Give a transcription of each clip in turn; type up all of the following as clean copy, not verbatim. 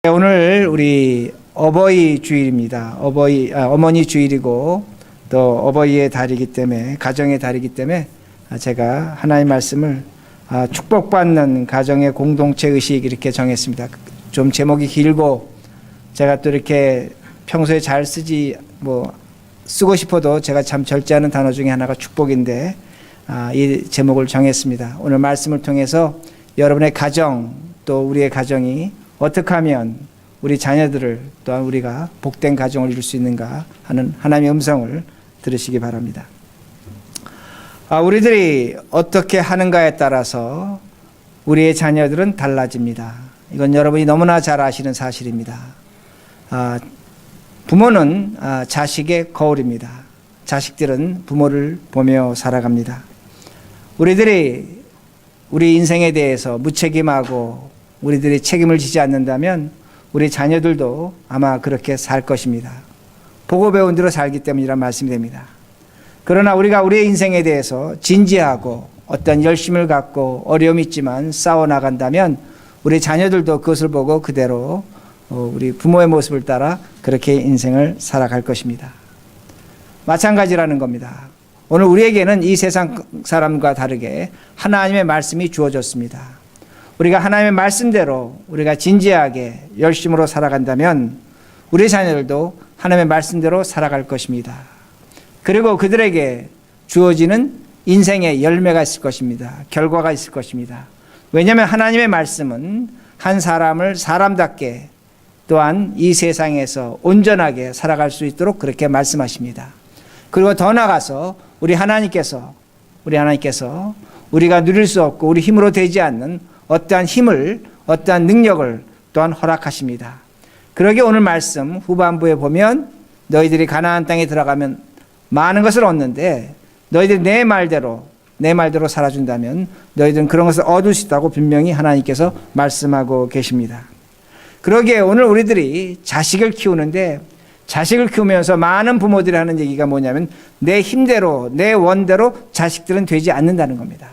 오늘 우리 어버이 주일입니다. 어머니 주일이고 또 어버이의 달이기 때문에, 가정의 달이기 때문에 제가 하나님의 말씀을 축복받는 가정의 공동체 의식 이렇게 정했습니다. 좀 제목이 길고 제가 또 이렇게 평소에 잘 쓰고 싶어도 제가 참 절제하는 단어 중에 하나가 축복인데 이 제목을 정했습니다. 오늘 말씀을 통해서 여러분의 가정 또 우리의 가정이 어떻게 하면 우리 자녀들을 또한 우리가 복된 가정을 이룰 수 있는가 하는 하나님의 음성을 들으시기 바랍니다. 우리들이 어떻게 하는가에 따라서 우리의 자녀들은 달라집니다. 이건 여러분이 너무나 잘 아시는 사실입니다. 부모는 자식의 거울입니다. 자식들은 부모를 보며 살아갑니다. 우리들이 우리 인생에 대해서 무책임하고 우리들이 책임을 지지 않는다면 우리 자녀들도 아마 그렇게 살 것입니다. 보고 배운 대로 살기 때문이란 말씀이 됩니다. 그러나 우리가 우리의 인생에 대해서 진지하고 어떤 열심을 갖고 어려움이 있지만 싸워나간다면 우리 자녀들도 그것을 보고 그대로 우리 부모의 모습을 따라 그렇게 인생을 살아갈 것입니다. 마찬가지라는 겁니다. 오늘 우리에게는 이 세상 사람과 다르게 하나님의 말씀이 주어졌습니다. 우리가 하나님의 말씀대로 우리가 진지하게 열심으로 살아간다면 우리 자녀들도 하나님의 말씀대로 살아갈 것입니다. 그리고 그들에게 주어지는 인생의 열매가 있을 것입니다. 결과가 있을 것입니다. 왜냐하면 하나님의 말씀은 한 사람을 사람답게 또한 이 세상에서 온전하게 살아갈 수 있도록 그렇게 말씀하십니다. 그리고 더 나아가서 우리 하나님께서 우리가 누릴 수 없고 우리 힘으로 되지 않는 어떠한 힘을, 어떠한 능력을 또한 허락하십니다. 그러기에 오늘 말씀 후반부에 보면 너희들이 가나안 땅에 들어가면 많은 것을 얻는데 너희들이 내 말대로 살아준다면 너희들은 그런 것을 얻을 수 있다고 분명히 하나님께서 말씀하고 계십니다. 그러기에 오늘 우리들이 자식을 키우는데 자식을 키우면서 많은 부모들이 하는 얘기가 뭐냐면 내 힘대로 내 원대로 자식들은 되지 않는다는 겁니다.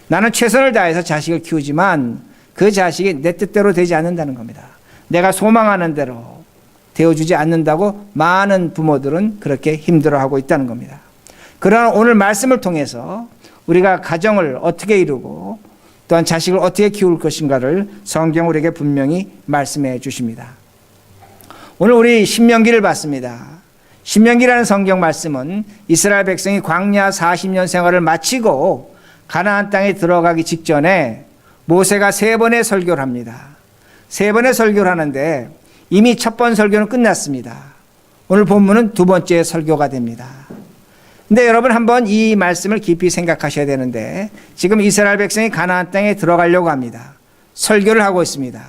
나는 최선을 다해서 자식을 키우지만 그 자식이 내 뜻대로 되지 않는다는 겁니다. 내가 소망하는 대로 되어주지 않는다고 많은 부모들은 그렇게 힘들어하고 있다는 겁니다. 그러나 오늘 말씀을 통해서 우리가 가정을 어떻게 이루고 또한 자식을 어떻게 키울 것인가를 성경 우리에게 분명히 말씀해 주십니다. 오늘 우리 신명기를 봤습니다. 신명기라는 성경 말씀은 이스라엘 백성이 광야 40년 생활을 마치고 가나안 땅에 들어가기 직전에 모세가 3번의 설교를 합니다. 3번의 설교를 하는데 이미 첫 번 설교는 끝났습니다. 오늘 본문은 2번째 설교가 됩니다. 근데 여러분 한번 이 말씀을 깊이 생각하셔야 되는데 지금 이스라엘 백성이 가나안 땅에 들어가려고 합니다. 설교를 하고 있습니다.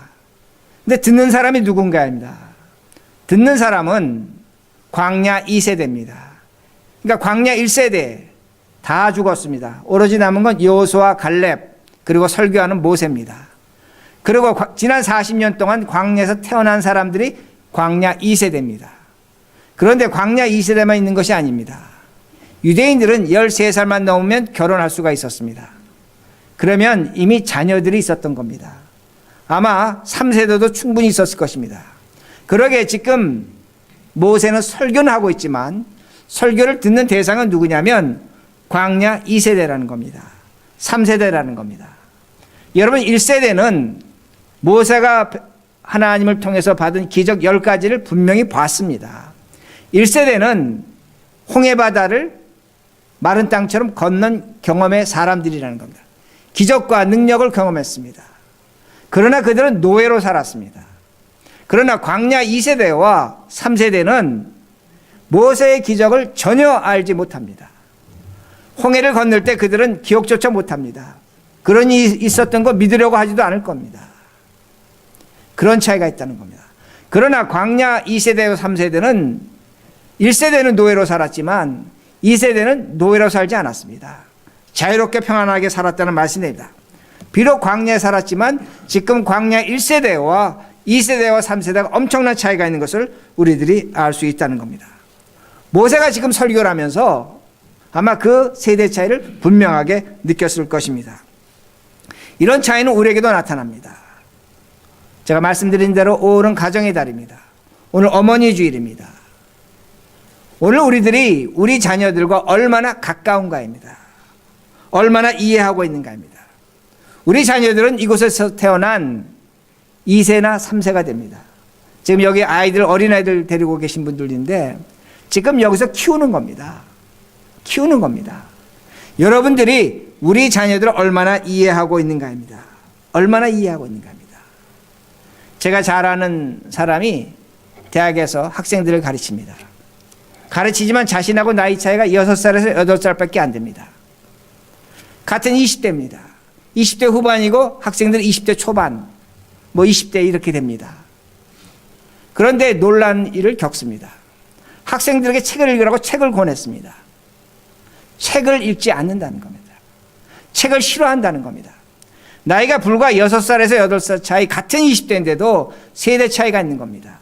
근데 듣는 사람이 누군가입니다. 듣는 사람은 광야 2세대입니다. 그러니까 광야 1세대 다 죽었습니다. 오로지 남은 건 여호수아, 갈렙 그리고 설교하는 모세입니다. 그리고 지난 40년 동안 광야에서 태어난 사람들이 광야 2세대입니다. 그런데 광야 2세대만 있는 것이 아닙니다. 유대인들은 13살만 넘으면 결혼할 수가 있었습니다. 그러면 이미 자녀들이 있었던 겁니다. 아마 3세대도 충분히 있었을 것입니다. 그러게 지금 모세는 설교는 하고 있지만 설교를 듣는 대상은 누구냐면 광야 2세대라는 겁니다. 3세대라는 겁니다. 여러분 1세대는 모세가 하나님을 통해서 받은 기적 10가지를 분명히 봤습니다. 1세대는 홍해바다를 마른 땅처럼 건넌 경험의 사람들이라는 겁니다. 기적과 능력을 경험했습니다. 그러나 그들은 노예로 살았습니다. 그러나 광야 2세대와 3세대는 모세의 기적을 전혀 알지 못합니다. 홍해를 건널 때 그들은 기억조차 못합니다. 그런 일이 있었던 거 믿으려고 하지도 않을 겁니다. 그런 차이가 있다는 겁니다. 그러나 광야 2세대와 3세대는 1세대는 노예로 살았지만 2세대는 노예로 살지 않았습니다. 자유롭게 평안하게 살았다는 말씀입니다. 비록 광야에 살았지만 지금 광야 1세대와 2세대와 3세대가 엄청난 차이가 있는 것을 우리들이 알 수 있다는 겁니다. 모세가 지금 설교를 하면서 아마 그 세대 차이를 분명하게 느꼈을 것입니다. 이런 차이는 우리에게도 나타납니다. 제가 말씀드린 대로 오늘은 가정의 달입니다. 오늘 어머니 주일입니다. 오늘 우리들이 우리 자녀들과 얼마나 가까운가입니다. 얼마나 이해하고 있는가입니다. 우리 자녀들은 이곳에서 태어난 2세나 3세가 됩니다. 지금 여기 아이들, 어린아이들 데리고 계신 분들인데 지금 여기서 키우는 겁니다. 키우는 겁니다. 여러분들이 우리 자녀들을 얼마나 이해하고 있는가입니다. 얼마나 이해하고 있는가입니다. 제가 잘 아는 사람이 대학에서 학생들을 가르칩니다. 가르치지만 자신하고 나이 차이가 6살에서 8살밖에 안 됩니다. 같은 20대입니다. 20대 후반이고 학생들은 20대 초반, 뭐 20대 이렇게 됩니다. 그런데 놀란 일을 겪습니다. 학생들에게 책을 읽으라고 책을 권했습니다. 책을 읽지 않는다는 겁니다. 책을 싫어한다는 겁니다. 나이가 불과 6살에서 8살 차이, 같은 20대인데도 세대 차이가 있는 겁니다.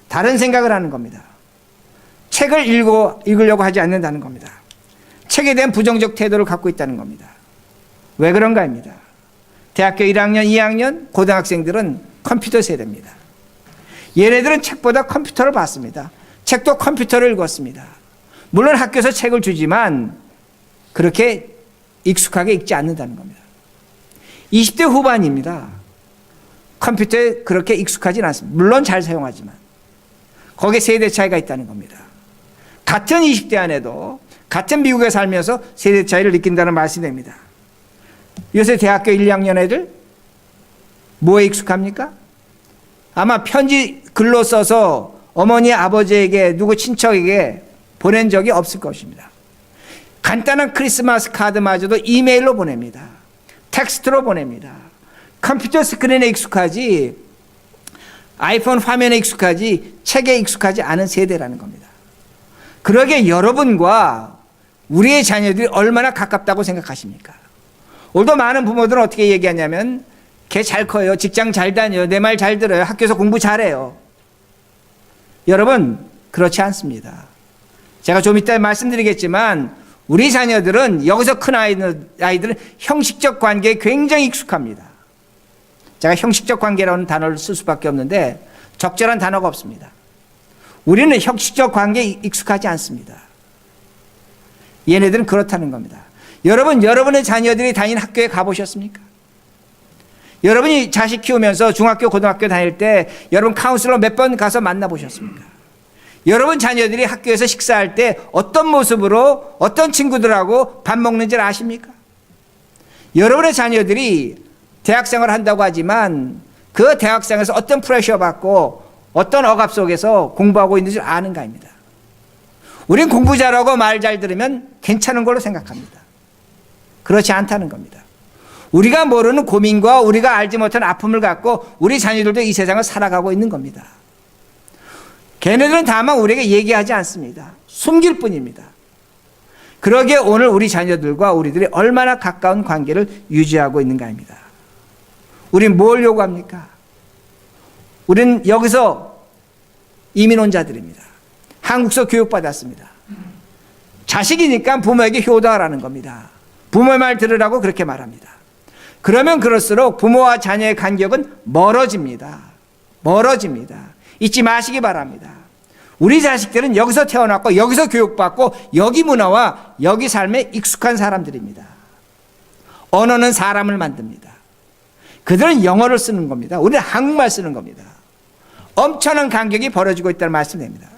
다른 생각을 하는 겁니다. 책을 읽으려고 하지 않는다는 겁니다. 책에 대한 부정적 태도를 갖고 있다는 겁니다. 왜 그런가입니다. 대학교 1학년, 2학년, 고등학생들은 컴퓨터 세대입니다. 얘네들은 책보다 컴퓨터를 봤습니다. 책도 컴퓨터를 읽었습니다. 물론 학교에서 책을 주지만 그렇게 익숙하게 읽지 않는다는 겁니다. 20대 후반입니다. 컴퓨터에 그렇게 익숙하진 않습니다. 물론 잘 사용하지만 거기에 세대 차이가 있다는 겁니다. 같은 20대 안에도 같은 미국에 살면서 세대 차이를 느낀다는 말씀이 됩니다. 요새 대학교 1, 2학년 애들 뭐에 익숙합니까? 아마 편지 글로 써서 어머니, 아버지에게, 누구 친척에게 보낸 적이 없을 것입니다. 간단한 크리스마스 카드마저도 이메일로 보냅니다. 텍스트로 보냅니다. 컴퓨터 스크린에 익숙하지, 아이폰 화면에 익숙하지, 책에 익숙하지 않은 세대라는 겁니다. 그러게 여러분과 우리의 자녀들이 얼마나 가깝다고 생각하십니까? 오늘도 많은 부모들은 어떻게 얘기하냐면 걔 잘 커요, 직장 잘 다녀요, 내 말 잘 들어요, 학교에서 공부 잘해요. 여러분, 그렇지 않습니다. 제가 좀 이따 말씀드리겠지만 우리 자녀들은, 여기서 큰 아이들은 형식적 관계에 굉장히 익숙합니다. 제가 형식적 관계라는 단어를 쓸 수밖에 없는데 적절한 단어가 없습니다. 우리는 형식적 관계에 익숙하지 않습니다. 얘네들은 그렇다는 겁니다. 여러분, 여러분의 자녀들이 다니는 학교에 가보셨습니까? 여러분이 자식 키우면서 중학교, 고등학교 다닐 때 여러분 카운슬러 몇 번 가서 만나보셨습니까? 여러분 자녀들이 학교에서 식사할 때 어떤 모습으로 어떤 친구들하고 밥 먹는지를 아십니까? 여러분의 자녀들이 대학생활을 한다고 하지만 그 대학생에서 어떤 프레셔 받고 어떤 억압 속에서 공부하고 있는지 아는가입니다. 우린 공부 잘하고 말 잘 들으면 괜찮은 걸로 생각합니다. 그렇지 않다는 겁니다. 우리가 모르는 고민과 우리가 알지 못한 아픔을 갖고 우리 자녀들도 이 세상을 살아가고 있는 겁니다. 걔네들은 다만 우리에게 얘기하지 않습니다. 숨길 뿐입니다. 그러기에 오늘 우리 자녀들과 우리들이 얼마나 가까운 관계를 유지하고 있는가입니다. 우린 뭘 요구합니까? 우린 여기서 이민 온 자들입니다. 한국서 교육받았습니다. 자식이니까 부모에게 효도하라는 겁니다. 부모의 말 들으라고 그렇게 말합니다. 그러면 그럴수록 부모와 자녀의 간격은 멀어집니다. 멀어집니다. 잊지 마시기 바랍니다. 우리 자식들은 여기서 태어났고 여기서 교육받고 여기 문화와 여기 삶에 익숙한 사람들입니다. 언어는 사람을 만듭니다. 그들은 영어를 쓰는 겁니다. 우리는 한국말 쓰는 겁니다. 엄청난 간격이 벌어지고 있다는 말씀입니다.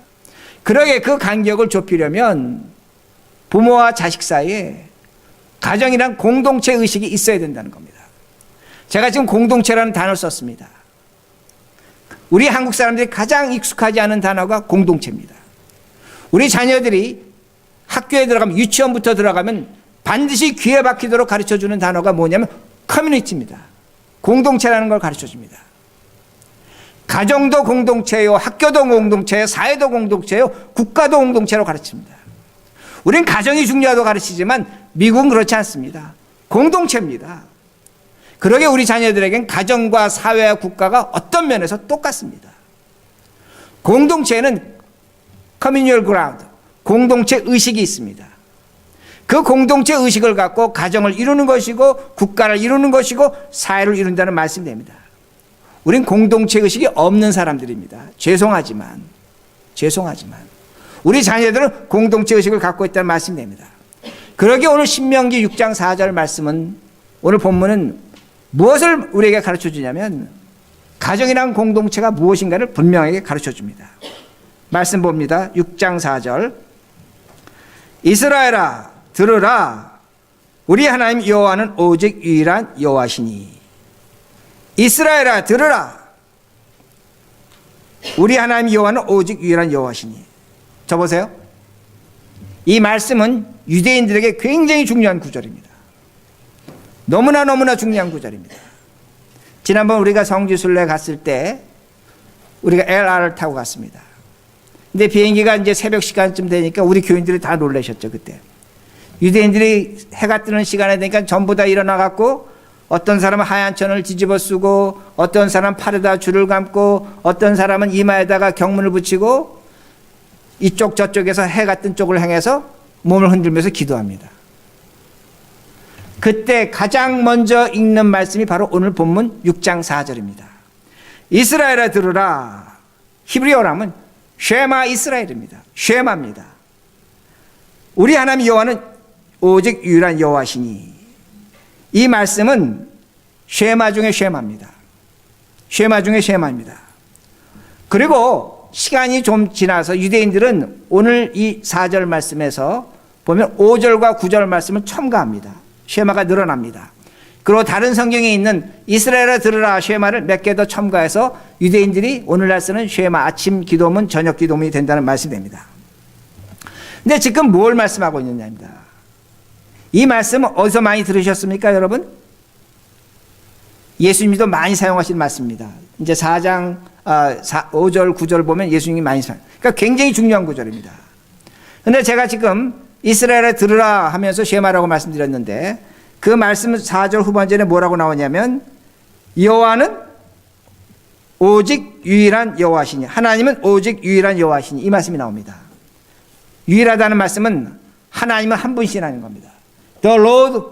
그러게 그 간격을 좁히려면 부모와 자식 사이에 가정이란 공동체 의식이 있어야 된다는 겁니다. 제가 지금 공동체라는 단어를 썼습니다. 우리 한국 사람들이 가장 익숙하지 않은 단어가 공동체입니다. 우리 자녀들이 학교에 들어가면, 유치원부터 들어가면 반드시 귀에 박히도록 가르쳐주는 단어가 뭐냐면 커뮤니티입니다. 공동체라는 걸 가르쳐줍니다. 가정도 공동체요, 학교도 공동체요, 사회도 공동체요, 국가도 공동체로 가르칩니다. 우린 가정이 중요하다고 가르치지만 미국은 그렇지 않습니다. 공동체입니다. 그러게 우리 자녀들에겐 가정과 사회와 국가가 어떤 면에서 똑같습니다. 공동체에는 communal ground, 공동체 의식이 있습니다. 그 공동체 의식을 갖고 가정을 이루는 것이고 국가를 이루는 것이고 사회를 이룬다는 말씀이 됩니다. 우린 공동체 의식이 없는 사람들입니다. 죄송하지만 우리 자녀들은 공동체 의식을 갖고 있다는 말씀이 됩니다. 그러기에 오늘 신명기 6장 4절 말씀은, 오늘 본문은 무엇을 우리에게 가르쳐 주냐면 가정이란 공동체가 무엇인가를 분명하게 가르쳐 줍니다. 말씀 봅니다. 6장 4절. 이스라엘아 들으라, 우리 하나님 여호와는 오직 유일한 여호와시니. 이스라엘아 들으라, 우리 하나님 여호와는 오직 유일한 여호와시니. 저 보세요. 이 말씀은 유대인들에게 굉장히 중요한 구절입니다. 너무나 중요한 구절입니다. 지난번 우리가 성지순례 갔을 때 우리가 LR을 타고 갔습니다. 근데 비행기가 이제 새벽 시간쯤 되니까 우리 교인들이 다 놀라셨죠. 그때 유대인들이 해가 뜨는 시간에 되니까 전부 다 일어나 갖고, 어떤 사람은 하얀 천을 뒤집어 쓰고, 어떤 사람은 팔에다 줄을 감고, 어떤 사람은 이마에다가 경문을 붙이고, 이쪽 저쪽에서 해가 뜬 쪽을 향해서 몸을 흔들면서 기도합니다. 그때 가장 먼저 읽는 말씀이 바로 오늘 본문 6장 4절입니다. 이스라엘아 들으라. 히브리어라면 쉐마 이스라엘입니다. 쉐마입니다. 우리 하나님 여호와는 오직 유일한 여호와시니. 이 말씀은 쉐마 중에 쉐마입니다. 쉐마 중에 쉐마입니다. 그리고 시간이 좀 지나서 유대인들은 오늘 이 4절 말씀에서 보면 5절과 9절 말씀을 첨가합니다. 쉐마가 늘어납니다. 그리고 다른 성경에 있는 이스라엘아 들으라 쉐마를 몇 개 더 첨가해서 유대인들이 오늘날 쓰는 쉐마, 아침 기도문, 저녁 기도문이 된다는 말씀이 됩니다. 근데 지금 뭘 말씀하고 있느냐입니다. 이 말씀은 어디서 많이 들으셨습니까, 여러분? 예수님도 많이 사용하신 말씀입니다. 이제 4장 5절, 9절 보면 예수님이 많이 그러니까 굉장히 중요한 구절입니다. 그런데 제가 지금 이스라엘에 들으라 하면서 쉐마라고 말씀드렸는데, 그 말씀 4절 후반전에 뭐라고 나오냐면 여호와는 오직 유일한 여호와시니, 하나님은 오직 유일한 여호와시니, 이 말씀이 나옵니다. 유일하다는 말씀은 하나님은 한 분이시라는 겁니다. The Lord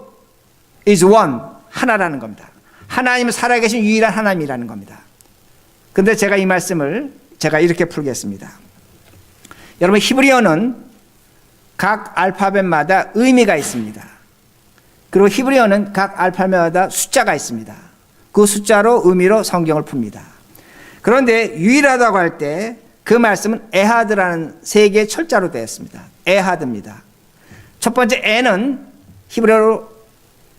is one, 하나라는 겁니다. 하나님은 살아계신 유일한 하나님이라는 겁니다. 그런데 제가 이 말씀을 제가 이렇게 풀겠습니다. 여러분, 히브리어는 각 알파벳마다 의미가 있습니다. 그리고 히브리어는 각 알파벳마다 숫자가 있습니다. 그 숫자로 의미로 성경을 풉니다. 그런데 유일하다고 할 때 그 말씀은 에하드라는 세 개의 철자로 되어 있습니다. 에하드입니다. 첫 번째 에는 히브리어로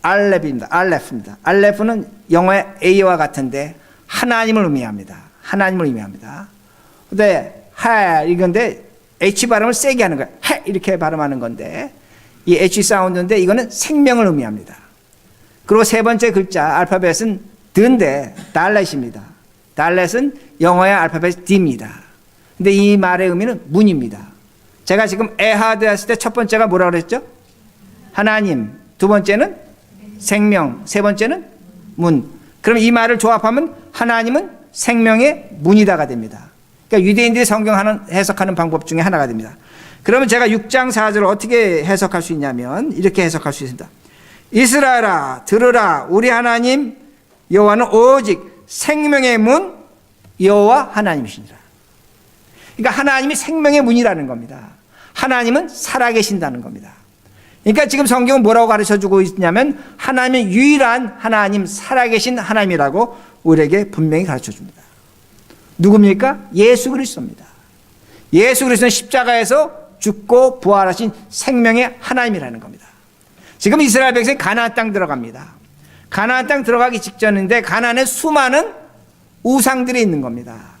알렙입니다. 알렙입니다. 알렙은 영어의 A와 같은데 하나님을 의미합니다. 하나님을 의미합니다. 근데 하 이건데 H 발음을 세게 하는 거예요. 해 이렇게 발음하는 건데 이 H 사운드인데 이거는 생명을 의미합니다. 그리고 세 번째 글자 알파벳은 드인데 달렛입니다. 달렛은 영어의 알파벳 D입니다. 근데 이 말의 의미는 문입니다. 제가 지금 에하드 했을 때 첫 번째가 뭐라고 그랬죠? 하나님. 두 번째는 생명. 세 번째는 문. 그럼 이 말을 조합하면 하나님은 생명의 문이다가 됩니다. 그러니까 유대인들이 성경 해석하는 방법 중에 하나가 됩니다. 그러면 제가 6장 4절을 어떻게 해석할 수 있냐면 이렇게 해석할 수 있습니다. 이스라엘아 들으라, 우리 하나님 여호와는 오직 생명의 문 여호와 하나님이시니라. 그러니까 하나님이 생명의 문이라는 겁니다. 하나님은 살아계신다는 겁니다. 그러니까 지금 성경은 뭐라고 가르쳐주고 있냐면 하나님은 유일한 하나님, 살아계신 하나님이라고 우리에게 분명히 가르쳐줍니다. 누굽니까? 예수 그리스도입니다. 예수 그리스도는 십자가에서 죽고 부활하신 생명의 하나님이라는 겁니다. 지금 이스라엘 백성이 가나안 땅 들어갑니다. 가나안 땅 들어가기 직전인데 가나안에 수많은 우상들이 있는 겁니다.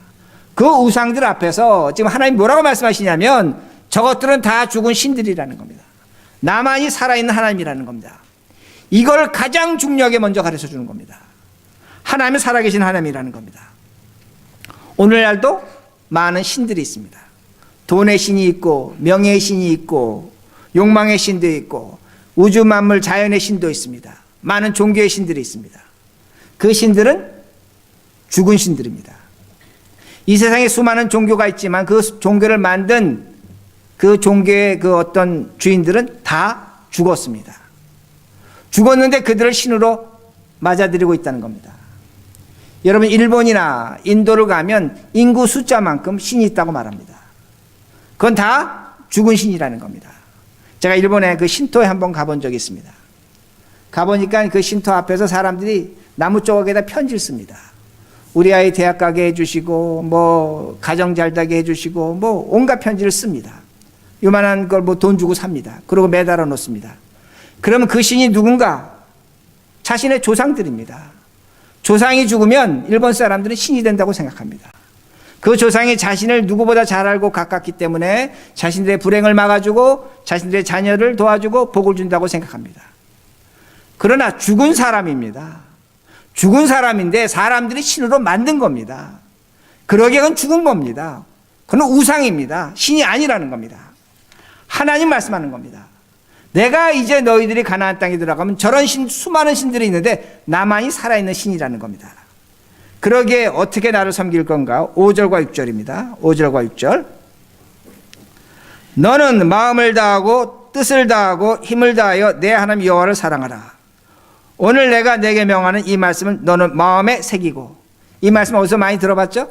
그 우상들 앞에서 지금 하나님 뭐라고 말씀하시냐면 저것들은 다 죽은 신들이라는 겁니다. 나만이 살아있는 하나님이라는 겁니다. 이걸 가장 중요하게 먼저 가르쳐 주는 겁니다. 하나님은 살아계신 하나님이라는 겁니다. 오늘날도 많은 신들이 있습니다. 돈의 신이 있고 명예의 신이 있고 욕망의 신도 있고 우주 만물 자연의 신도 있습니다. 많은 종교의 신들이 있습니다. 그 신들은 죽은 신들입니다. 이 세상에 수많은 종교가 있지만 그 종교를 만든 그 종교의 그 어떤 주인들은 다 죽었습니다. 죽었는데 그들을 신으로 맞아들이고 있다는 겁니다. 여러분 일본이나 인도를 가면 인구 숫자만큼 신이 있다고 말합니다. 그건 다 죽은 신이라는 겁니다. 제가 일본에 그 신토에 한번 가본 적이 있습니다. 가보니까 그 신토 앞에서 사람들이 나무 조각에다 편지를 씁니다. 우리 아이 대학 가게 해주시고 뭐 가정 잘되게 해주시고 뭐 온갖 편지를 씁니다. 요만한 걸 뭐 돈 주고 삽니다. 그리고 매달아 놓습니다. 그러면 그 신이 누군가? 자신의 조상들입니다. 조상이 죽으면 일본 사람들은 신이 된다고 생각합니다. 그 조상이 자신을 누구보다 잘 알고 가깝기 때문에 자신들의 불행을 막아주고 자신들의 자녀를 도와주고 복을 준다고 생각합니다. 그러나 죽은 사람입니다. 죽은 사람인데 사람들이 신으로 만든 겁니다. 그러기에 그건 죽은 겁니다. 그건 우상입니다. 신이 아니라는 겁니다. 하나님 말씀하는 겁니다. 내가 이제 너희들이 가나안 땅에 들어가면 저런 수많은 신들이 있는데 나만이 살아있는 신이라는 겁니다. 그러기에 어떻게 나를 섬길 건가? 5절과 6절입니다. 5절과 6절. 너는 마음을 다하고 뜻을 다하고 힘을 다하여 내 하나님 여호와를 사랑하라. 오늘 내가 내게 명하는 이 말씀은 너는 마음에 새기고. 이 말씀 어디서 많이 들어봤죠?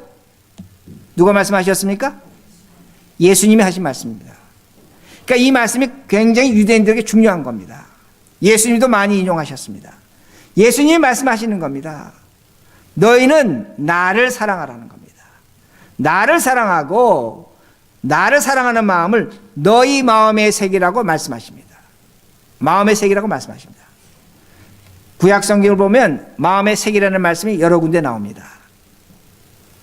누가 말씀하셨습니까? 예수님이 하신 말씀입니다. 그러니까 이 말씀이 굉장히 유대인들에게 중요한 겁니다. 예수님도 많이 인용하셨습니다. 예수님이 말씀하시는 겁니다. 너희는 나를 사랑하라는 겁니다. 나를 사랑하고 나를 사랑하는 마음을 너희 마음에 새기라고 말씀하십니다. 마음에 새기라고 말씀하십니다. 구약 성경을 보면 마음에 새기라는 말씀이 여러 군데 나옵니다.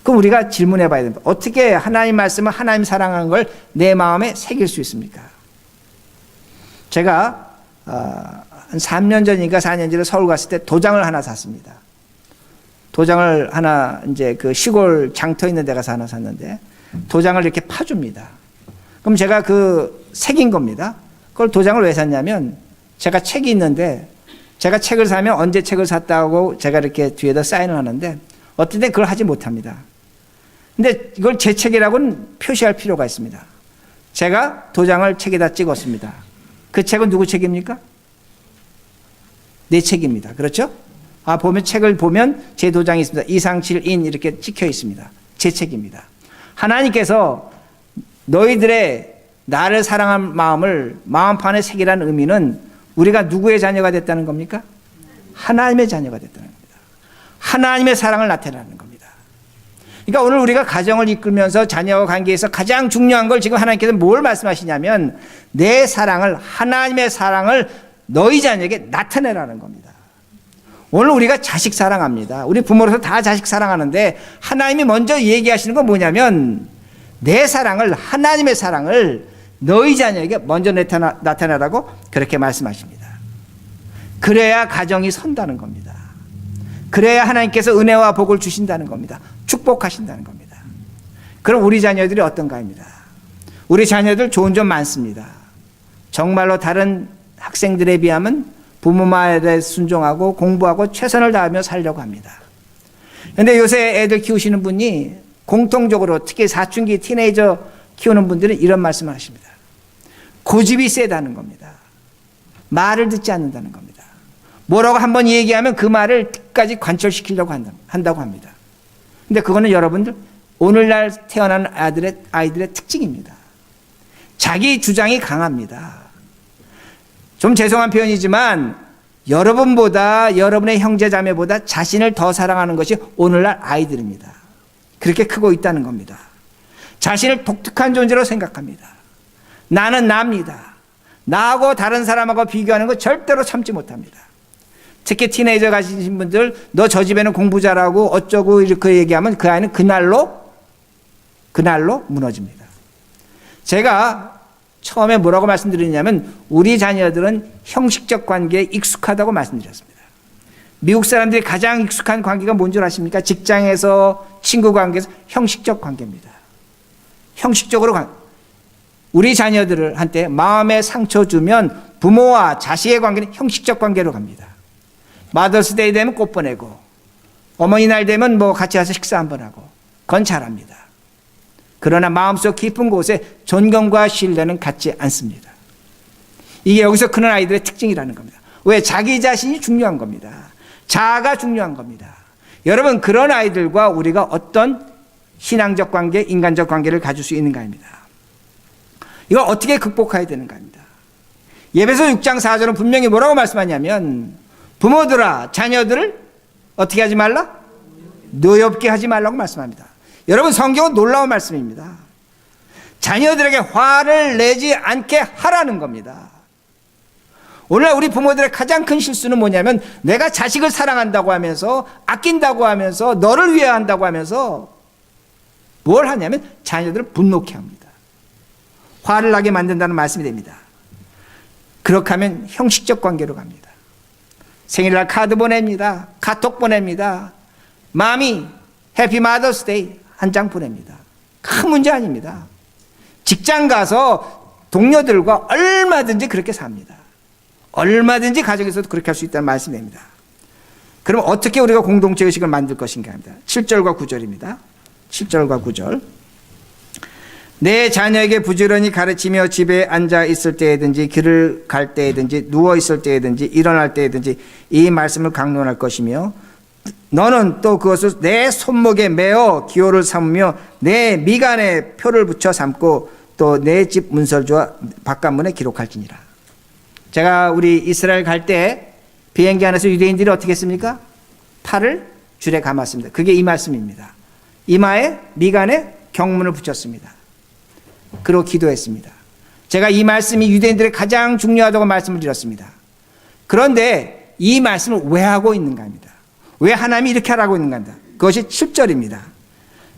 그럼 우리가 질문해 봐야 됩니다. 어떻게 하나님 말씀은 하나님 사랑하는 걸 내 마음에 새길 수 있습니까? 제가 한 3년 전인가 4년 전에 서울 갔을 때 도장을 하나 샀습니다. 도장을 하나 이제 그 시골 장터 있는 데 가서 하나 샀는데 도장을 이렇게 파줍니다. 그럼 제가 그 새긴 겁니다. 그걸 도장을 왜 샀냐면 제가 책이 있는데 제가 책을 사면 언제 책을 샀다고 제가 이렇게 뒤에다 사인을 하는데 어떤 때 그걸 하지 못합니다. 근데 이걸 제 책이라고는 표시할 필요가 있습니다. 제가 도장을 책에다 찍었습니다. 그 책은 누구 책입니까? 내 책입니다. 그렇죠? 보면 책을 보면 제 도장이 있습니다. 이상칠인 이렇게 찍혀 있습니다. 제 책입니다. 하나님께서 너희들의 나를 사랑한 마음을 마음판에 새기라는 의미는 우리가 누구의 자녀가 됐다는 겁니까? 하나님의 자녀가 됐다는 겁니다. 하나님의 사랑을 나타내는 겁니다. 그러니까 오늘 우리가 가정을 이끌면서 자녀와 관계에서 가장 중요한 걸 지금 하나님께서 뭘 말씀하시냐면 내 사랑을 하나님의 사랑을 너희 자녀에게 나타내라는 겁니다. 오늘 우리가 자식 사랑합니다. 우리 부모로서 다 자식 사랑하는데 하나님이 먼저 얘기하시는 건 뭐냐면 내 사랑을 하나님의 사랑을 너희 자녀에게 먼저 나타내라고 그렇게 말씀하십니다. 그래야 가정이 선다는 겁니다. 그래야 하나님께서 은혜와 복을 주신다는 겁니다. 축복하신다는 겁니다. 그럼 우리 자녀들이 어떤가입니다. 우리 자녀들 좋은 점 많습니다. 정말로 다른 학생들에 비하면 부모 말에 순종하고 공부하고 최선을 다하며 살려고 합니다. 그런데 요새 애들 키우시는 분이 공통적으로 특히 사춘기 티네이저 키우는 분들은 이런 말씀을 하십니다. 고집이 세다는 겁니다. 말을 듣지 않는다는 겁니다. 뭐라고 한번 얘기하면 그 말을 끝까지 관철시키려고 한다고 합니다. 근데 그거는 여러분들 오늘날 태어난 아이들의 특징입니다. 자기 주장이 강합니다. 좀 죄송한 표현이지만 여러분보다 여러분의 형제 자매보다 자신을 더 사랑하는 것이 오늘날 아이들입니다. 그렇게 크고 있다는 겁니다. 자신을 독특한 존재로 생각합니다. 나는 나입니다. 나하고 다른 사람하고 비교하는 거 절대로 참지 못합니다. 특히 티네이저 가신 분들 너 저 집에는 공부 잘하고 어쩌고 이렇게 얘기하면 그 아이는 그날로 무너집니다. 제가 처음에 뭐라고 말씀드리냐면 우리 자녀들은 형식적 관계에 익숙하다고 말씀드렸습니다. 미국 사람들이 가장 익숙한 관계가 뭔 줄 아십니까? 직장에서 친구 관계에서 형식적 관계입니다. 형식적으로 우리 자녀들을 한때 마음에 상처 주면 부모와 자식의 관계는 형식적 관계로 갑니다. 마더스데이 되면 꽃 보내고 어머니날 되면 뭐 같이 와서 식사 한번 하고 그건 잘합니다. 그러나 마음속 깊은 곳에 존경과 신뢰는 갖지 않습니다. 이게 여기서 크는 아이들의 특징이라는 겁니다. 왜? 자기 자신이 중요한 겁니다. 자아가 중요한 겁니다. 여러분, 그런 아이들과 우리가 어떤 신앙적 관계, 인간적 관계를 가질 수 있는가입니다. 이걸 어떻게 극복해야 되는가입니다. 예배소 6장 4절은 분명히 뭐라고 말씀하냐면 부모들아 자녀들을 어떻게 하지 말라? 노엽게 하지 말라고 말씀합니다. 여러분, 성경은 놀라운 말씀입니다. 자녀들에게 화를 내지 않게 하라는 겁니다. 오늘날 우리 부모들의 가장 큰 실수는 뭐냐면 내가 자식을 사랑한다고 하면서 아낀다고 하면서 너를 위해 한다고 하면서 뭘 하냐면 자녀들을 분노케 합니다. 화를 나게 만든다는 말씀이 됩니다. 그렇게 하면 형식적 관계로 갑니다. 생일날 카드 보냅니다. 카톡 보냅니다. 마미 해피 마더스 데이 한 장 보냅니다. 큰 문제 아닙니다. 직장 가서 동료들과 얼마든지 그렇게 삽니다. 얼마든지 가정에서도 그렇게 할 수 있다는 말씀이 됩니다. 그럼 어떻게 우리가 공동체 의식을 만들 것인가 합니다. 7절과 9절입니다. 7절과 9절. 내 자녀에게 부지런히 가르치며 집에 앉아 있을 때에든지 길을 갈 때에든지 누워 있을 때에든지 일어날 때에든지 이 말씀을 강론할 것이며 너는 또 그것을 내 손목에 메어 기호를 삼으며 내 미간에 표를 붙여 삼고 또 내 집 문설주와 바깥문에 기록할지니라. 제가 우리 이스라엘 갈 때 비행기 안에서 유대인들이 어떻게 했습니까? 팔을 줄에 감았습니다. 그게 이 말씀입니다. 이마에 미간에 경문을 붙였습니다. 그리고 기도했습니다. 제가 이 말씀이 유대인들의 가장 중요하다고 말씀을 드렸습니다. 그런데 이 말씀을 왜 하고 있는가 합니다. 왜 하나님이 이렇게 하라고 있는가 합니다. 그것이 7절입니다.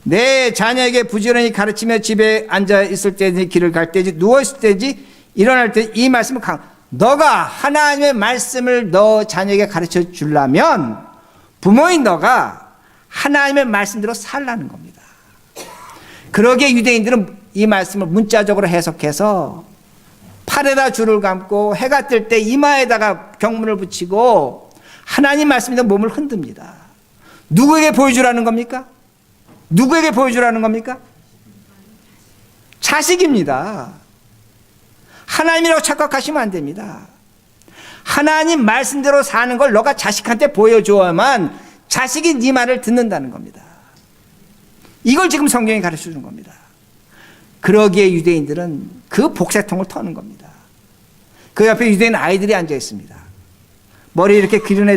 내 자녀에게 부지런히 가르치며 집에 앉아 있을 때든지 길을 갈 때든지 누워 있을 때든지 일어날 때 이 말씀을 너가 하나님의 말씀을 너 자녀에게 가르쳐 주려면 부모인 너가 하나님의 말씀대로 살라는 겁니다. 그러기에 유대인들은 이 말씀을 문자적으로 해석해서 팔에다 줄을 감고 해가 뜰 때 이마에다가 경문을 붙이고 하나님 말씀에다 몸을 흔듭니다. 누구에게 보여주라는 겁니까? 누구에게 보여주라는 겁니까? 자식입니다. 하나님이라고 착각하시면 안 됩니다. 하나님 말씀대로 사는 걸 너가 자식한테 보여줘야만 자식이 네 말을 듣는다는 겁니다. 이걸 지금 성경이 가르쳐주는 겁니다. 그러기에 유대인들은 그 복새통을 터는 겁니다. 그 옆에 유대인 아이들이 앉아 있습니다. 머리 이렇게 기른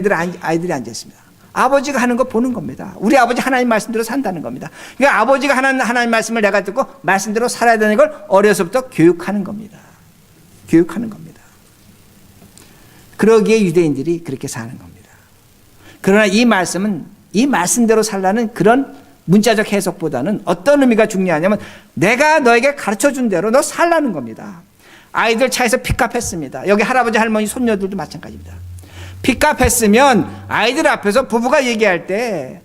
아이들이 앉아 있습니다. 아버지가 하는 거 보는 겁니다. 우리 아버지 하나님 말씀대로 산다는 겁니다. 그러니까 아버지가 하나님 말씀을 내가 듣고 말씀대로 살아야 되는 걸 어려서부터 교육하는 겁니다. 교육하는 겁니다. 그러기에 유대인들이 그렇게 사는 겁니다. 그러나 이 말씀은 이 말씀대로 살라는 그런 문자적 해석보다는 어떤 의미가 중요하냐면 내가 너에게 가르쳐준 대로 너 살라는 겁니다. 아이들 차에서 픽업했습니다. 여기 할아버지 할머니 손녀들도 마찬가지입니다. 픽업했으면 아이들 앞에서 부부가 얘기할 때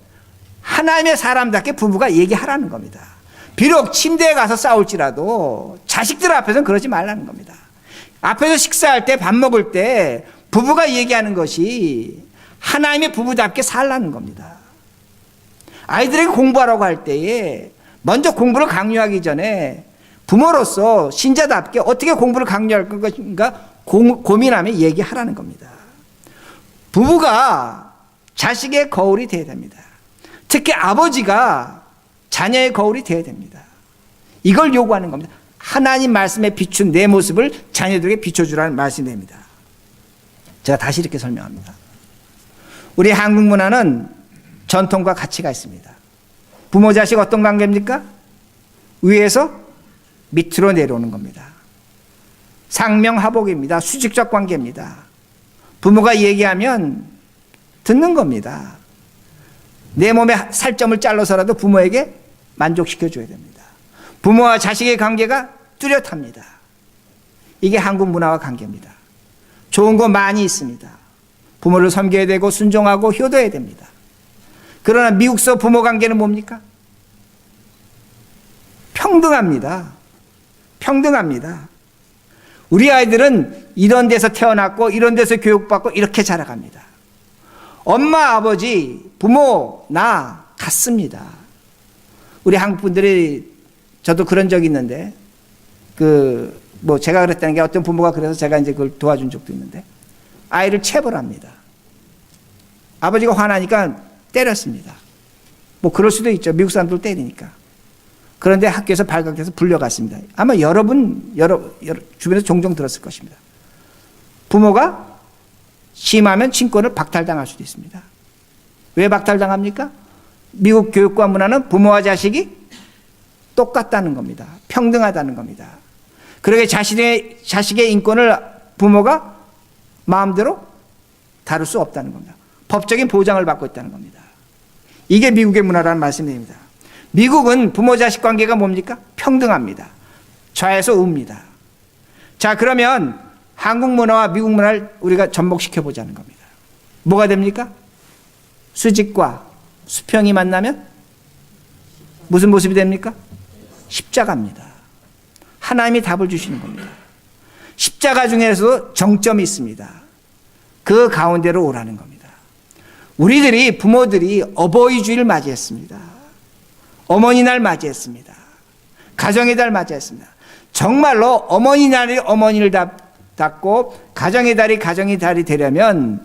하나님의 사람답게 부부가 얘기하라는 겁니다. 비록 침대에 가서 싸울지라도 자식들 앞에서는 그러지 말라는 겁니다. 앞에서 식사할 때 밥 먹을 때 부부가 얘기하는 것이 하나님의 부부답게 살라는 겁니다. 아이들에게 공부하라고 할 때에 먼저 공부를 강요하기 전에 부모로서 신자답게 어떻게 공부를 강요할 것인가 고민하며 얘기하라는 겁니다. 부부가 자식의 거울이 되어야 됩니다. 특히 아버지가 자녀의 거울이 되어야 됩니다. 이걸 요구하는 겁니다. 하나님 말씀에 비춘 내 모습을 자녀들에게 비춰주라는 말씀이 됩니다. 제가 다시 이렇게 설명합니다. 우리 한국 문화는 전통과 가치가 있습니다. 부모 자식 어떤 관계입니까? 위에서 밑으로 내려오는 겁니다. 상명하복입니다. 수직적 관계입니다. 부모가 얘기하면 듣는 겁니다. 내 몸에 살점을 잘라서라도 부모에게 만족시켜줘야 됩니다. 부모와 자식의 관계가 뚜렷합니다. 이게 한국 문화와 관계입니다. 좋은 거 많이 있습니다. 부모를 섬겨야 되고 순종하고 효도해야 됩니다. 그러나 미국서 부모 관계는 뭡니까? 평등합니다. 평등합니다. 우리 아이들은 이런 데서 태어났고 이런 데서 교육받고 이렇게 자라갑니다. 엄마, 아버지, 부모, 나 같습니다. 우리 한국 분들이 저도 그런 적이 있는데 제가 그랬다는 게 어떤 부모가 그래서 제가 이제 그걸 도와준 적도 있는데 아이를 체벌합니다. 아버지가 화나니까 때렸습니다. 뭐 그럴 수도 있죠. 미국 사람들 때리니까. 그런데 학교에서 발각돼서 불려갔습니다. 아마 여러분 주변에서 종종 들었을 것입니다. 부모가 심하면 친권을 박탈당할 수도 있습니다. 왜 박탈당합니까? 미국 교육과 문화는 부모와 자식이 똑같다는 겁니다. 평등하다는 겁니다. 그러게 자식의 인권을 부모가 마음대로 다룰 수 없다는 겁니다. 법적인 보장을 받고 있다는 겁니다. 이게 미국의 문화라는 말씀입니다. 미국은 부모 자식 관계가 뭡니까? 평등합니다. 좌에서 우입니다. 자, 그러면 한국 문화와 미국 문화를 우리가 접목시켜 보자는 겁니다. 뭐가 됩니까? 수직과 수평이 만나면 무슨 모습이 됩니까? 십자가입니다. 하나님이 답을 주시는 겁니다. 십자가 중에서도 정점이 있습니다. 그 가운데로 오라는 겁니다. 우리들이 부모들이 어버이주의를 맞이했습니다. 어머니날 맞이했습니다. 가정의 달 맞이했습니다. 정말로 어머니날이 어머니를 닦고 가정의 달이 가정의 달이 되려면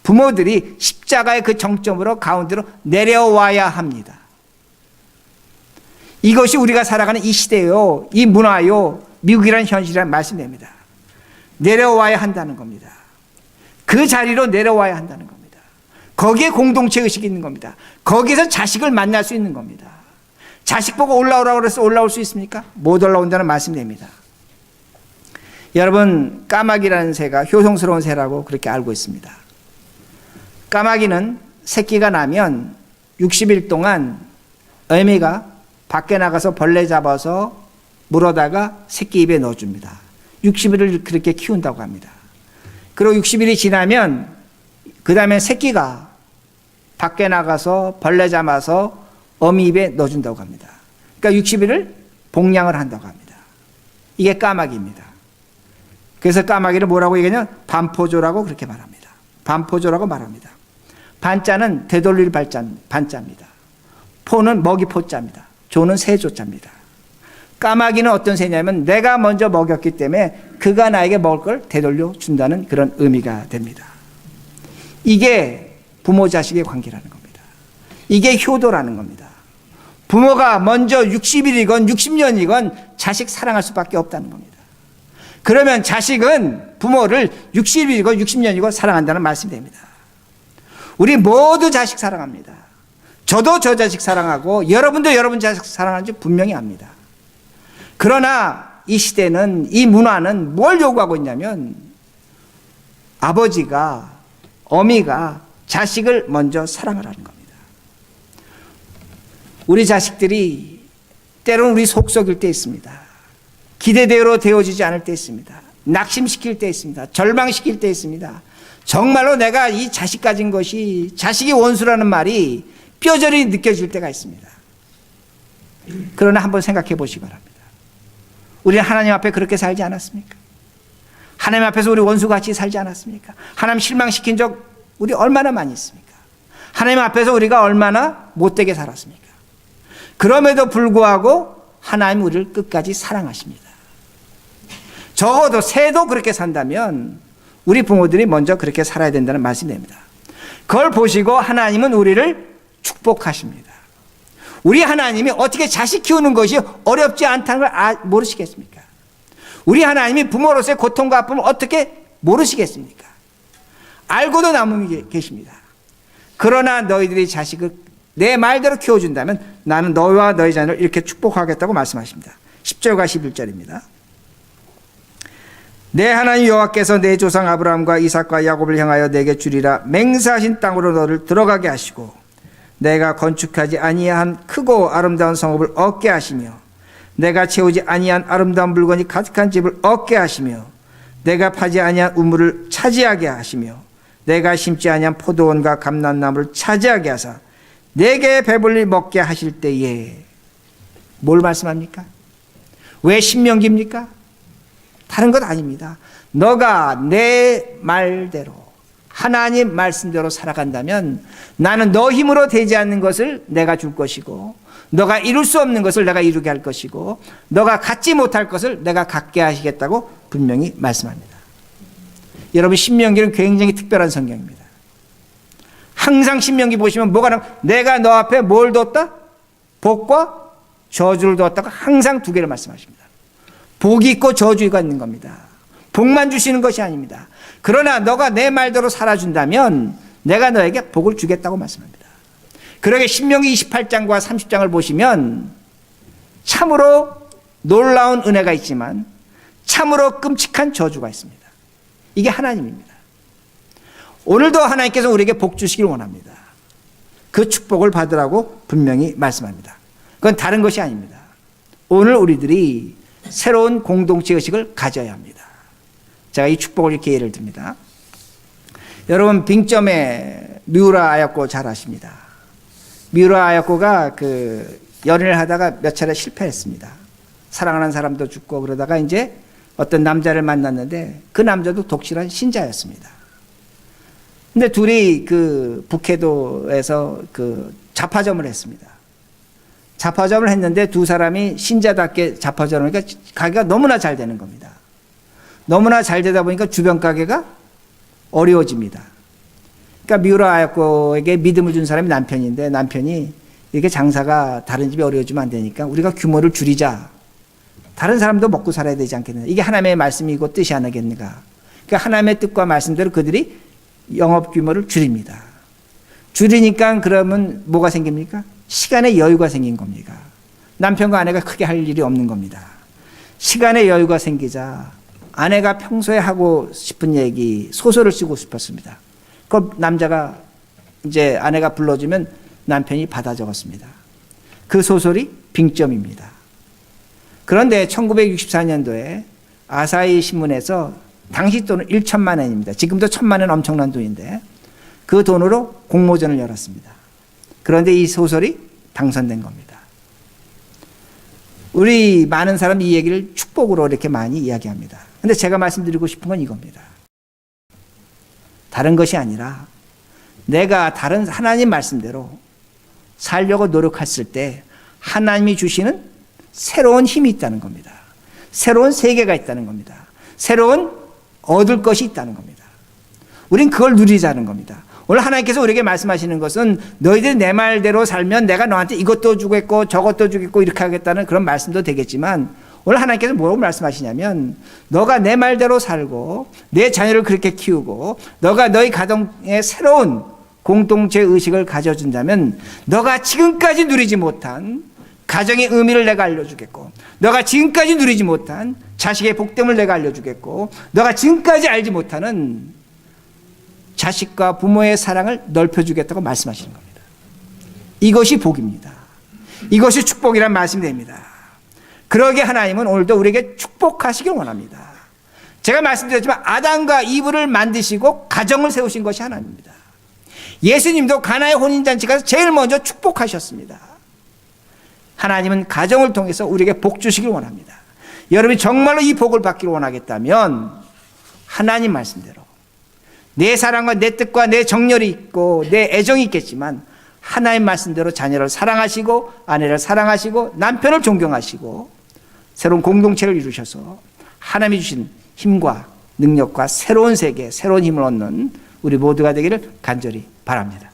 부모들이 십자가의 그 정점으로 가운데로 내려와야 합니다. 이것이 우리가 살아가는 이 시대요, 이 문화요, 미국이라는 현실이라는 말씀입니다. 내려와야 한다는 겁니다. 그 자리로 내려와야 한다는 겁니다. 거기에 공동체 의식이 있는 겁니다. 거기서 자식을 만날 수 있는 겁니다. 자식 보고 올라오라고 그래서 올라올 수 있습니까? 못 올라온다는 말씀입니다. 여러분, 까마귀라는 새가 효성스러운 새라고 그렇게 알고 있습니다. 까마귀는 새끼가 나면 60일 동안 어미가 밖에 나가서 벌레 잡아서 물어다가 새끼 입에 넣어줍니다. 60일을 그렇게 키운다고 합니다. 그리고 60일이 지나면 그 다음에 새끼가 밖에 나가서 벌레 잡아서 어미 입에 넣어준다고 합니다. 그러니까 60일을 복양을 한다고 합니다. 이게 까마귀입니다. 그래서 까마귀를 뭐라고 얘기하냐? 반포조라고 그렇게 말합니다. 반포조라고 말합니다. 반자는 되돌릴 반자입니다. 포는 먹이 포자입니다. 조는 새조자입니다. 까마귀는 어떤 새냐면 내가 먼저 먹였기 때문에 그가 나에게 먹을 걸 되돌려 준다는 그런 의미가 됩니다. 이게 부모 자식의 관계라는 겁니다. 이게 효도라는 겁니다. 부모가 먼저 60일이건 60년이건 자식 사랑할 수밖에 없다는 겁니다. 그러면 자식은 부모를 60일이고 60년이고 사랑한다는 말씀이 됩니다. 우리 모두 자식 사랑합니다. 저도 저 자식 사랑하고 여러분도 여러분 자식 사랑하는지 분명히 압니다. 그러나 이 시대는, 이 문화는 뭘 요구하고 있냐면 아버지가, 어미가 자식을 먼저 사랑하라는 겁니다. 우리 자식들이 때로는 우리 속썩일 때 있습니다. 기대대로 되어지지 않을 때 있습니다. 낙심시킬 때 있습니다. 절망시킬 때 있습니다. 정말로 내가 이 자식 가진 것이 자식이 원수라는 말이 뼈저리 느껴질 때가 있습니다. 그러나 한번 생각해 보시기 바랍니다. 우리는 하나님 앞에 그렇게 살지 않았습니까? 하나님 앞에서 우리 원수같이 살지 않았습니까? 하나님 실망시킨 적 우리 얼마나 많이 있습니까? 하나님 앞에서 우리가 얼마나 못되게 살았습니까? 그럼에도 불구하고 하나님 우리를 끝까지 사랑하십니다. 적어도 새도 그렇게 산다면 우리 부모들이 먼저 그렇게 살아야 된다는 말씀입니다. 그걸 보시고 하나님은 우리를 축복하십니다. 우리 하나님이 어떻게 자식 키우는 것이 어렵지 않다는 걸 모르시겠습니까? 우리 하나님이 부모로서의 고통과 아픔을 어떻게 모르시겠습니까? 알고도 남음이 계십니다. 그러나 너희들이 자식을 내 말대로 키워준다면 나는 너희와 너희 자녀를 이렇게 축복하겠다고 말씀하십니다. 10절과 11절입니다. 내 하나님 여호와께서 내 조상 아브라함과 이삭과 야곱을 향하여 내게 주리라 맹세하신 땅으로 너를 들어가게 하시고 내가 건축하지 아니한 크고 아름다운 성읍을 얻게 하시며 내가 채우지 아니한 아름다운 물건이 가득한 집을 얻게 하시며 내가 파지 아니한 우물을 차지하게 하시며 내가 심지 아니한 포도원과 감람나무를 차지하게 하사 내게 배불리 먹게 하실 때에 뭘 말씀합니까? 왜 신명기입니까? 다른 것 아닙니다. 너가 내 말대로 하나님 말씀대로 살아간다면 나는 너 힘으로 되지 않는 것을 내가 줄 것이고 너가 이룰 수 없는 것을 내가 이루게 할 것이고 너가 갖지 못할 것을 내가 갖게 하시겠다고 분명히 말씀합니다. 여러분 신명기는 굉장히 특별한 성경입니다. 항상 신명기 보시면 뭐가 내가 너 앞에 뭘 뒀다? 복과 저주를 두었다고 항상 두 개를 말씀하십니다. 복이 있고 저주가 있는 겁니다. 복만 주시는 것이 아닙니다. 그러나 너가 내 말대로 살아준다면 내가 너에게 복을 주겠다고 말씀합니다. 그러게 신명기 28장과 30장을 보시면 참으로 놀라운 은혜가 있지만 참으로 끔찍한 저주가 있습니다. 이게 하나님입니다. 오늘도 하나님께서 우리에게 복 주시길 원합니다. 그 축복을 받으라고 분명히 말씀합니다. 그건 다른 것이 아닙니다. 오늘 우리들이 새로운 공동체 의식을 가져야 합니다. 제가 이 축복을 이렇게 예를 듭니다. 여러분 빙점의 미우라 아야코 잘 아십니다. 미우라 아야코가 연애를 하다가 몇 차례 실패했습니다. 사랑하는 사람도 죽고 그러다가 이제 어떤 남자를 만났는데 그 남자도 독실한 신자였습니다. 근데 둘이 북해도에서 잡화점을 했습니다. 잡화점을 했는데 두 사람이 신자답게 잡화점을 하니까 가게가 너무나 잘 되는 겁니다. 너무나 잘 되다 보니까 주변 가게가 어려워집니다. 그러니까 미우라 아야코에게 믿음을 준 사람이 남편인데 남편이 이렇게 장사가 다른 집이 어려워지면 안 되니까 우리가 규모를 줄이자. 다른 사람도 먹고 살아야 되지 않겠느냐. 이게 하나님의 말씀이고 뜻이 아니겠는가. 그러니까 하나님의 뜻과 말씀대로 그들이 영업 규모를 줄입니다. 줄이니까 그러면 뭐가 생깁니까? 시간의 여유가 생긴 겁니다. 남편과 아내가 크게 할 일이 없는 겁니다. 시간의 여유가 생기자 아내가 평소에 하고 싶은 얘기, 소설을 쓰고 싶었습니다. 그 남자가 이제 아내가 불러주면 남편이 받아 적었습니다. 그 소설이 빙점입니다. 그런데 1964년도에 아사히 신문에서 당시 돈은 1천만 원입니다. 지금도 1,000만 원 엄청난 돈인데 그 돈으로 공모전을 열었습니다. 그런데 이 소설이 당선된 겁니다. 우리 많은 사람이 이 얘기를 축복으로 이렇게 많이 이야기합니다. 근데 제가 말씀드리고 싶은 건 이겁니다. 다른 것이 아니라 내가 다른 하나님 말씀대로 살려고 노력했을 때 하나님이 주시는 새로운 힘이 있다는 겁니다. 새로운 세계가 있다는 겁니다. 새로운 얻을 것이 있다는 겁니다. 우린 그걸 누리자는 겁니다. 오늘 하나님께서 우리에게 말씀하시는 것은 너희들이 내 말대로 살면 내가 너한테 이것도 주겠고 저것도 주겠고 이렇게 하겠다는 그런 말씀도 되겠지만 오늘 하나님께서 뭐라고 말씀하시냐면 너가 내 말대로 살고 내 자녀를 그렇게 키우고 너가 너희 가정에 새로운 공동체 의식을 가져준다면 너가 지금까지 누리지 못한 가정의 의미를 내가 알려주겠고 너가 지금까지 누리지 못한 자식의 복됨을 내가 알려주겠고 너가 지금까지 알지 못하는 자식과 부모의 사랑을 넓혀주겠다고 말씀하시는 겁니다. 이것이 복입니다. 이것이 축복이란 말씀이 됩니다. 그러게 하나님은 오늘도 우리에게 축복하시길 원합니다. 제가 말씀드렸지만 아담과 이브를 만드시고 가정을 세우신 것이 하나님입니다. 예수님도 가나의 혼인잔치 가서 제일 먼저 축복하셨습니다. 하나님은 가정을 통해서 우리에게 복 주시길 원합니다. 여러분이 정말로 이 복을 받기를 원하겠다면 하나님 말씀대로 내 사랑과 내 뜻과 내 정열이 있고 내 애정이 있겠지만 하나님 말씀대로 자녀를 사랑하시고 아내를 사랑하시고 남편을 존경하시고 새로운 공동체를 이루셔서 하나님이 주신 힘과 능력과 새로운 세계, 새로운 힘을 얻는 우리 모두가 되기를 간절히 바랍니다.